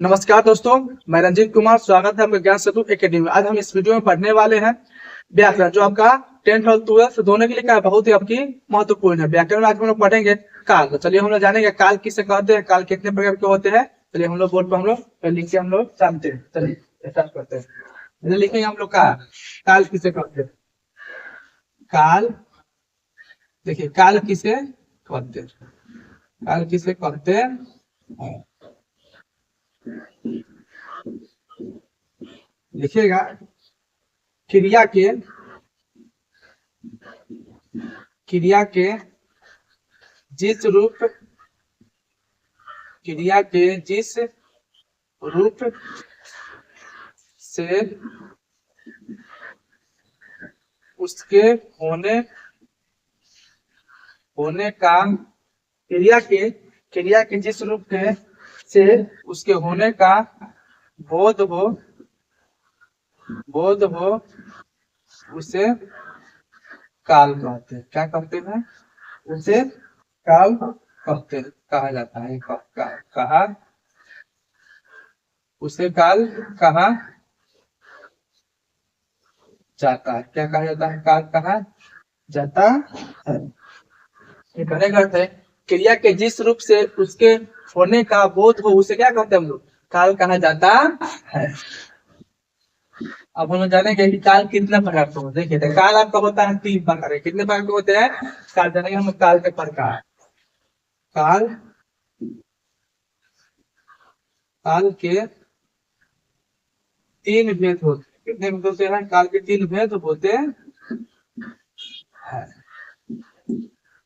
नमस्कार दोस्तों, मैं रंजीत कुमार। स्वागत है आपका ज्ञान सेतु एकेडमी में। आज हम इस वीडियो में पढ़ने वाले हैं व्याकरण, जो आपका 10th और 12th दोनों के लिए क्या बहुत ही आपकी महत्वपूर्ण है। व्याकरण आज हम लोग पढ़ेंगे काल। तो चलिए हम लोग जानेंगे काल किसे कहते हैं, काल कितने प्रकार के होते हैं। चलिए हम लोग बोर्ड पर हम लोग लिख के हम लोग जानते हैं। चलिए स्टार्ट करते हैं। लिखेंगे हम लोग काल किसे कहते हैं। काल, देखिए काल किसे कहते हैं। काल किसे कहते हैं, लिखिएगा। क्रिया के जिस रूप क्रिया के जिस रूप से उसके होने का क्रिया के जिस रूप से उसके होने का बोध हो उसे काल कहते हैं। क्या कहते हैं? उसे काल कहा जाता है। कहा उसे काल कहा जाता है। क्या कहा जाता है? काल कहा जाता है। ये कहने का अर्थ है क्रिया के जिस रूप से उसके होने का बोध हो उसे क्या कहते हैं हम लोग? काल कहा जाता है। अब हम लोग जानेंगे कि काल कितने प्रकार के होते हैं। देखिए काल आपका होता है 3 प्रकार के। कितने प्रकार के होते हैं काल? जानेंगे हम लोग काल के प्रकार। काल के 3 भेद होते हैं। कितने भेद होते हैं? काल के 3 भेद होते हैं।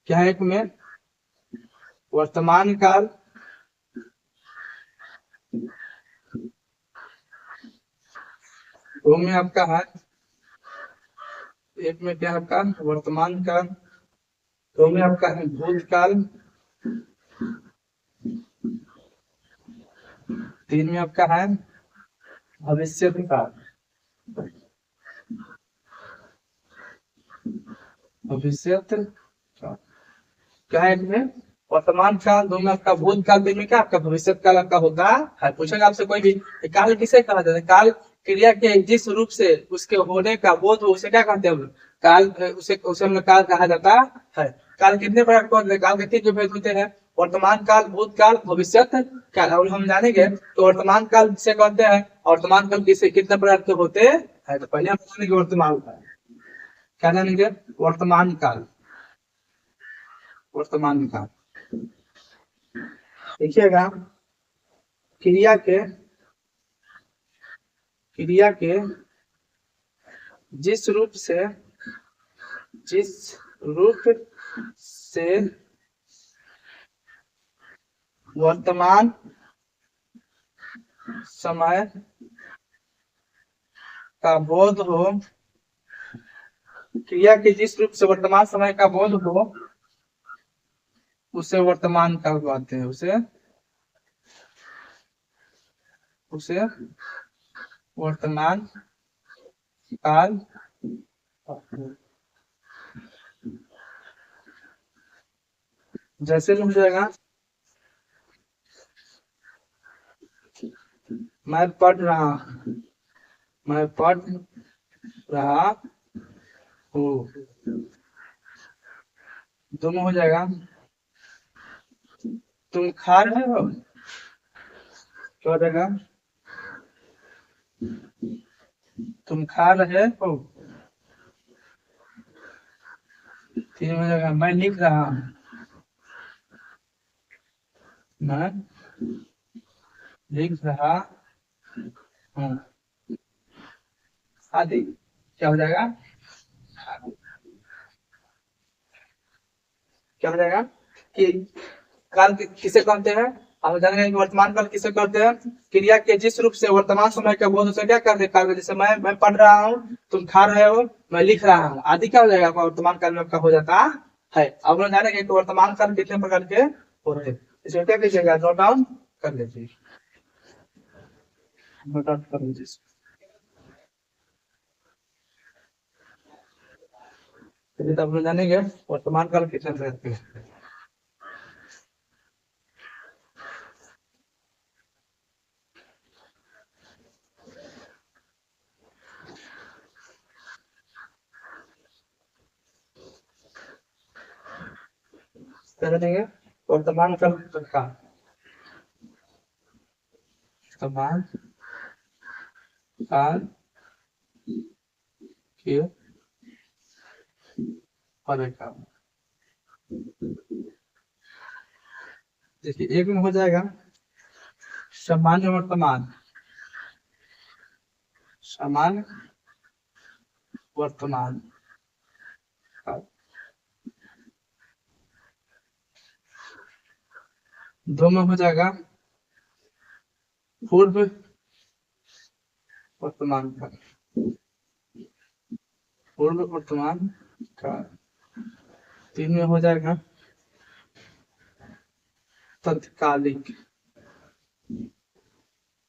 क्या है? एक में वर्तमान काल, दो में आपका है, एक में क्या आपका वर्तमान काल, दो में आपका है भूतकाल, 3 में आपका है भविष्य काल। भविष्य क्या है? इसमें वर्तमान काल, दो में आपका भूतकाल, तीन में क्या आपका भविष्य काल आपका होता है। पूछेगा आपसे कोई भी काल किसे कहा जाता है? काल क्रिया के जिस रूप से उसके होने का बोध हो उसे क्या कहते हैं हम लोग? काल उसे हम लोग काल कहा जाता है। काल कितने प्रकार के होते हैं? काल के 3 भेद होते हैं, वर्तमान काल, भूतकाल, भविष्य काल। और हम जानेंगे तो वर्तमान काल किसे कहते हैं, वर्तमान काल किसे कितने प्रकार के होते हैं। तो पहले हम जानेंगे वर्तमान काल। क्या जानेंगे? वर्तमान काल। वर्तमान काल देखिएगा, क्रिया के जिस रूप से वर्तमान समय का बोध हो, क्रिया के जिस रूप से वर्तमान समय का बोध हो उसे वर्तमान काल कहते हैं। उसे वर्तमान काल। जैसे लिख जाएगा, मैं पढ़ रहा हूँ, दोनों हो जाएगा। तुम खा रहे हो, क्या हो जाएगा? तुम खा रहे हो। 3 हो जाएगा, मैं लिख रहा हूँ, मैं लिख रहा हूँ आदि। क्या हो जाएगा? क्या हो जाएगा कि काल किसे कहते हैं? हम जानेंगे कि वर्तमान काल किसे कहते हैं। क्रिया के जिस रूप से वर्तमान समय का बोध उसे क्या कहते हैं? काल। जैसे मैं पढ़ रहा हूँ, तुम खा रहे हो, मैं लिख रहा हूँ आदि। क्या हो जाएगा? वर्तमान काल में आपका हो जाता है। अब हम जानेंगे कि वर्तमान काल कितने प्रकार के होते हैं। इसमें क्या कीजिएगा? नोट डाउन कर लीजिए। नोट डाउन कर लीजिए। चलिए तब हम जानेंगे वर्तमान काल कितने प्रकार के हैं। क्या देंगे? वर्तमान काल का वर्तमान काल के परीक्षा। देखिए एक में हो जाएगा सामान्य वर्तमान, सामान्य वर्तमान काल। दो में हो जाएगा पूर्व वर्तमान काल, पूर्व वर्तमान काल। तीन में हो जाएगा तत्कालिक,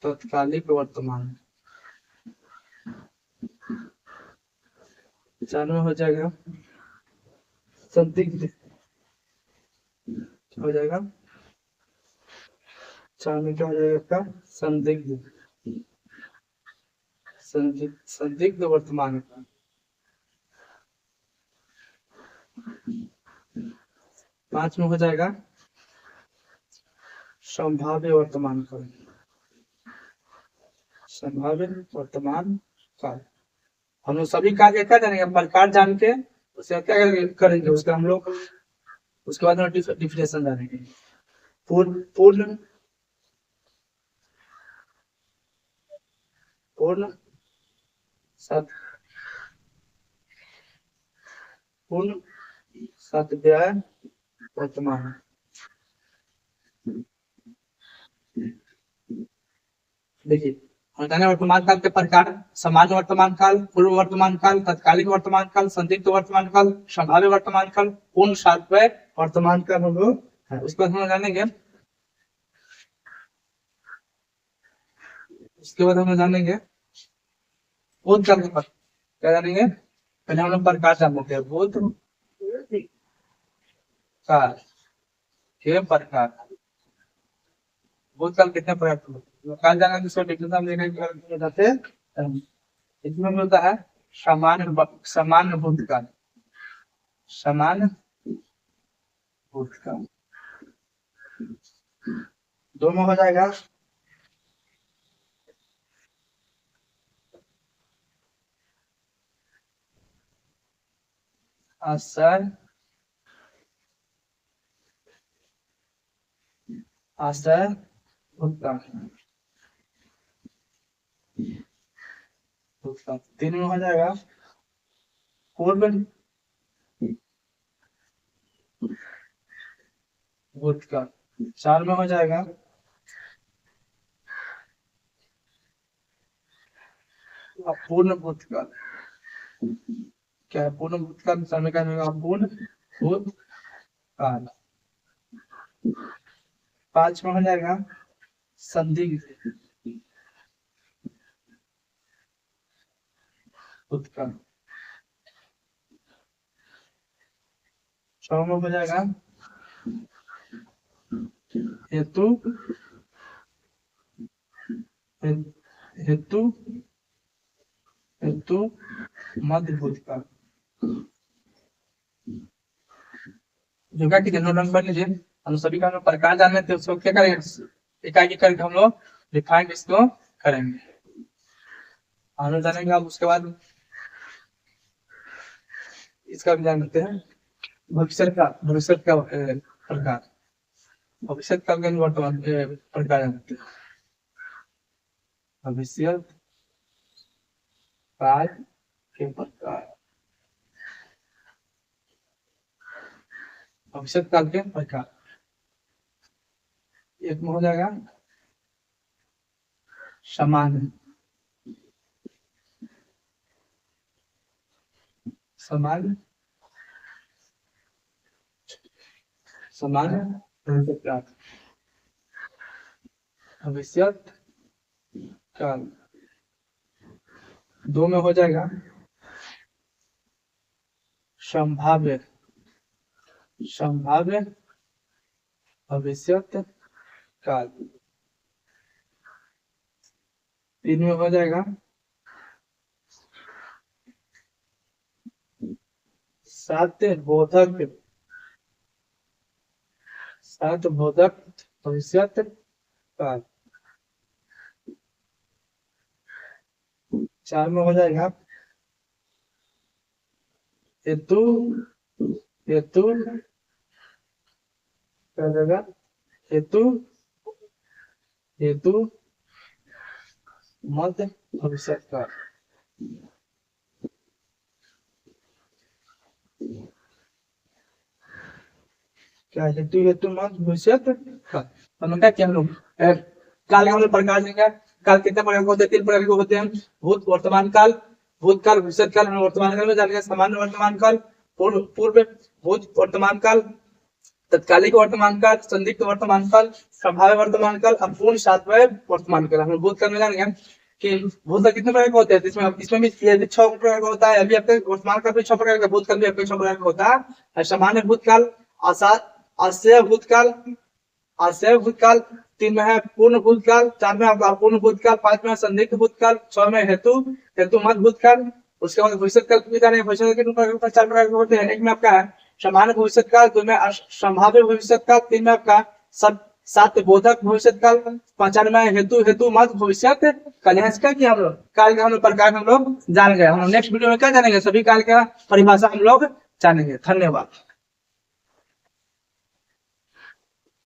तत्कालिक वर्तमान। चार में हो जाएगा संदिग्ध, हो जाएगा चार में क्या हो जाएगा इसका? संदिग्ध, संदिग्ध संदिग्ध वर्तमान काल। पांच में हो जाएगा संभाव्य वर्तमान काल, संभाव्य वर्तमान काल। हम लोग सभी काल क्या करेंगे? प्रकार जान के उसे क्या करेंगे उसका हम लोग, उसके बाद डिफिनेशन जानेंगे। पूर्ण पूर्ण पूर्ण सत, पूर्ण सत्य वर्तमान। देखिए वर्तमान काल के प्रकार: सामान्य वर्तमान काल, पूर्व वर्तमान काल, तत्कालिक वर्तमान काल, संदिग्ध वर्तमान काल, संभाव्य वर्तमान काल, पूर्ण सत्य वर्तमान काल। हम लोग उसको हम जानेंगे। उसके बाद हम जानेंगे बोध काल के प्रकार। क्या जानेंगे? पहले हम लोग प्रकार जान लेते हैं। बोध काल के प्रकार। बोध काल कितने प्रकार के? काल जाना जिसको डिफिनेशन हम लेने जाते हैं। इसमें मिलता है सामान्य, सामान्य बोध काल, सामान्य बोध काल। दो में हो जाएगा आशय, आशय बोध काल। तीन में हो जाएगा पूर्व बोध काल। चार में हो जाएगा अपूर्ण बोध काल। क्या है पूर्ण बोध काल? समय का अपूर्ण बोध काल। पांच में हो जाएगा संदिग्ध बोध काल। छह में हो जाएगा हेतु, हेतु हेतु मध्य बोध काल। जो क्या कि नोट बन लीजिए। हम सभी का प्रकार जानने थे, उसको क्या करेंगे? इकाई करके हम लोग डिफाइन इसको करेंगे। हम लोग जानेंगे। अब उसके बाद इसका भी जान लेते हैं भविष्य का, भविष्य का प्रकार, भविष्य का वर्तमान प्रकार जानते हैं। भविष्य काल के प्रकार, भविष्य काल के प्रकार। एक में हो जाएगा सामान्य, सामान्य, सामान्य भविष्य काल। दो में हो जाएगा संभाव्य, संभाव्य भविष्य काल। तीन में हो जाएगा सत्य बोधक, सात बोधक भविष्य काल। 4 में हो जाएगा हेतु, हेतु क्या जाएगा, हेतु, हेतु मध्य भविष्य काल। क्या हेतु, हेतु मध्य भविष्य काल। हम क्या किया हम लोग काल का हम लोग प्रकार देंगे। काल कितने प्रकार के होते हैं? 3 प्रकार के होते हैं। भूत वर्तमान काल, भूतकाल भविष्य काल। हम वर्तमान काल में जानेंगे सामान्य वर्तमान काल, पूर्व भूत वर्तमान काल, तत्कालिक वर्तमान काल, संदिग्ध वर्तमान काल, संभाव्य वर्तमान काल, अपूर्ण सातवें वर्तमान काल। हम भूतकाल में जानेंगे कि भूतकाल कितने प्रकार का होते हैं। इसमें भी 6 प्रकार का होता है। अभी आपके वर्तमान काल भी 6 प्रकार का, भूतकाल भी आपके 6 प्रकार का होता है। सामान्य भूतकाल, आशय भूतकाल, आशय भूतकाल, 3 में है पूर्ण भूतकाल, 4 में आपका अपूर्ण भूतकाल, 5 में संदिग्ध भूतकाल, 6 में हेतु, हेतु मध्य भूतकाल। उसके बाद भविष्य काल की जाने भविष्य के 4 प्रकार के होते हैं। एक में आपका है सामान्य भविष्य काल, 2 में संभाव्य भविष्य काल, 3 में आपका सब 7 बोधक भविष्य काल, 5 में हेतु, हेतु मध्य भविष्य काल। यहाँ इसका कि हम लोग काल का हम लोग प्रकार हम लोग जान गए। हम लोग नेक्स्ट वीडियो में क्या जानेंगे, सभी काल का परिभाषा हम लोग जानेंगे। धन्यवाद।